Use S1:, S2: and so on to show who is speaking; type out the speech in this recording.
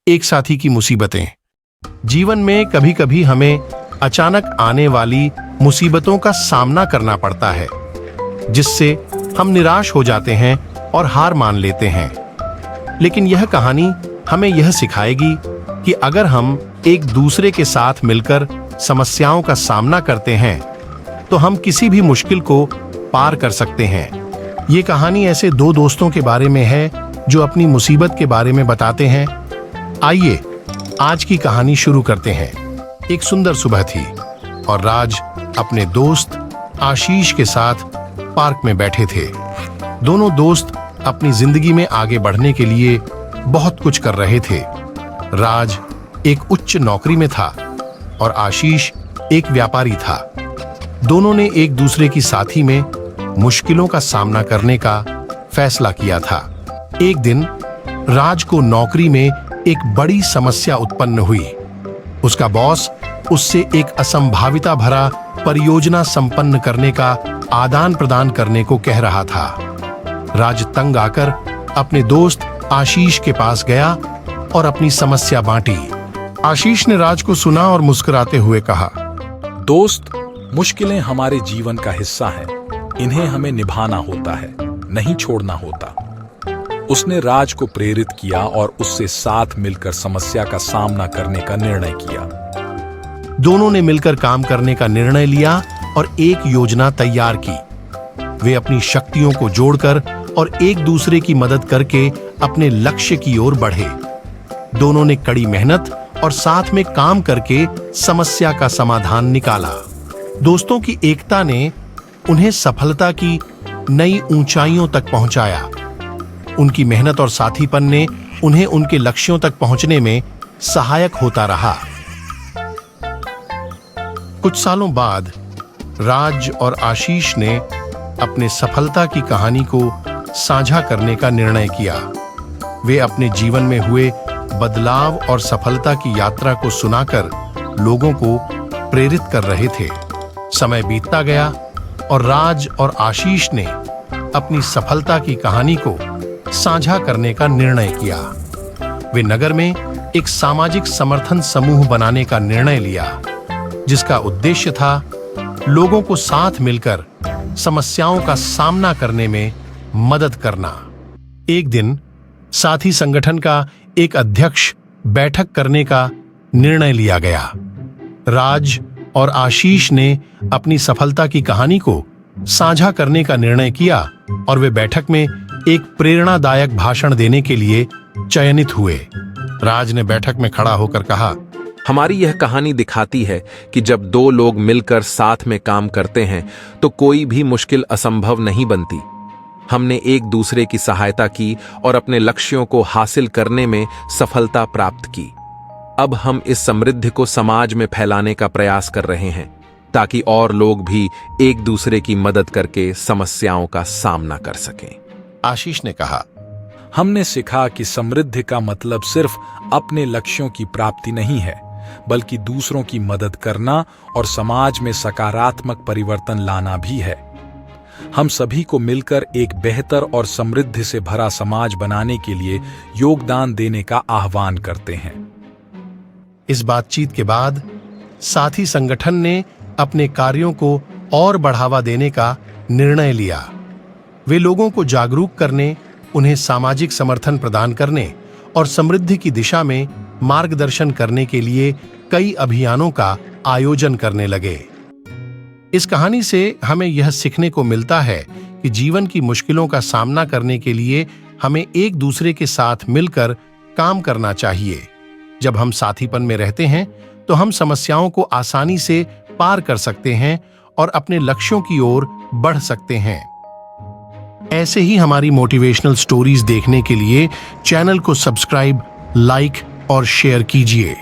S1: एक साथी की मुसीबतें। जीवन में कभी कभी हमें अचानक आने वाली मुसीबतों का सामना करना पड़ता है, जिससे हम निराश हो जाते हैं और हार मान लेते हैं। लेकिन यह कहानी हमें यह सिखाएगी कि अगर हम एक दूसरे के साथ मिलकर समस्याओं का सामना करते हैं तो हम किसी भी मुश्किल को पार कर सकते हैं। ये कहानी ऐसे दो दोस्तों के बारे में है जो अपनी मुसीबत के बारे में बताते हैं। आइए आज की कहानी शुरू करते हैं। एक सुंदर सुबह थी और राज अपने दोस्त आशीष के साथ पार्क में बैठे थे। दोनों दोस्त अपनी जिंदगी में आगे बढ़ने के लिए बहुत कुछ कर रहे थे। राज एक उच्च नौकरी में था और आशीष एक व्यापारी था। दोनों ने एक दूसरे की साथी में मुश्किलों का सामना करने का फैसला किया था। एक दिन राज को नौकरी में एक बड़ी समस्या उत्पन्न हुई। उसका बॉस उससे एक असंभाविता भरा परियोजना संपन्न करने का आदान प्रदान करने को कह रहा था। राज तंग आकर अपने दोस्त आशीष के पास गया और अपनी समस्या बांटी। आशीष ने राज को सुना और मुस्कुराते हुए कहा,
S2: दोस्त, मुश्किलें हमारे जीवन का हिस्सा हैं। इन्हें हमें निभाना होता है, नहीं छोड़ना होता। उसने राज को प्रेरित किया और उससे साथ मिलकर समस्या का सामना करने का निर्णय किया।
S1: दोनों ने मिलकर काम करने का निर्णय लिया और एक योजना तैयार की। वे अपनी शक्तियों को जोड़कर और एक दूसरे की मदद करके अपने लक्ष्य की ओर बढ़े। दोनों ने कड़ी मेहनत और साथ में काम करके समस्या का समाधान निकाला। दोस्तों की एकता ने उन्हें सफलता की नई ऊंचाइयों तक पहुंचाया। उनकी मेहनत और साथीपन ने उन्हें उनके लक्ष्यों तक पहुंचने में सहायक होता रहा। कुछ सालों बाद राज और आशीष ने अपने सफलता की कहानी को साझा करने का निर्णय किया। वे अपने जीवन में हुए बदलाव और सफलता की यात्रा को सुनाकर लोगों को प्रेरित कर रहे थे। समय बीतता गया और राज और आशीष ने अपनी सफलता की कहानी को साझा करने का निर्णय किया। वे नगर में एक सामाजिक समर्थन समूह बनाने का निर्णय लिया, जिसका उद्देश्य था लोगों को साथ मिलकर समस्याओं का सामना करने में मदद करना। एक दिन साथी संगठन का एक अध्यक्ष बैठक करने का निर्णय लिया गया। राज और आशीष ने अपनी सफलता की कहानी को साझा करने का निर्णय किया और वे बैठक में एक प्रेरणादायक भाषण देने के लिए चयनित हुए। राज ने बैठक में खड़ा होकर कहा,
S3: हमारी यह कहानी दिखाती है कि जब दो लोग मिलकर साथ में काम करते हैं तो कोई भी मुश्किल असंभव नहीं बनती। हमने एक दूसरे की सहायता की और अपने लक्ष्यों को हासिल करने में सफलता प्राप्त की। अब हम इस समृद्धि को समाज में फैलाने का प्रयास कर रहे हैं ताकि और लोग भी एक दूसरे की मदद करके समस्याओं का सामना कर सकें।
S1: आशीष ने कहा,
S2: हमने सीखा कि समृद्धि का मतलब सिर्फ अपने लक्ष्यों की प्राप्ति नहीं है, बल्कि दूसरों की मदद करना और समाज में सकारात्मक परिवर्तन लाना भी है। हम सभी को मिलकर एक बेहतर और समृद्धि से भरा समाज बनाने के लिए योगदान देने का आह्वान करते हैं।
S1: इस बातचीत के बाद साथी संगठन ने अपने कार्यों को और बढ़ावा देने का निर्णय लिया। वे लोगों को जागरूक करने, उन्हें सामाजिक समर्थन प्रदान करने और समृद्धि की दिशा में मार्गदर्शन करने के लिए कई अभियानों का आयोजन करने लगे। इस कहानी से हमें यह सीखने को मिलता है कि जीवन की मुश्किलों का सामना करने के लिए हमें एक दूसरे के साथ मिलकर काम करना चाहिए। जब हम साथीपन में रहते हैं तो हम समस्याओं को आसानी से पार कर सकते हैं और अपने लक्ष्यों की ओर बढ़ सकते हैं। ऐसे ही हमारी मोटिवेशनल स्टोरीज देखने के लिए चैनल को सब्सक्राइब, लाइक और शेयर कीजिए।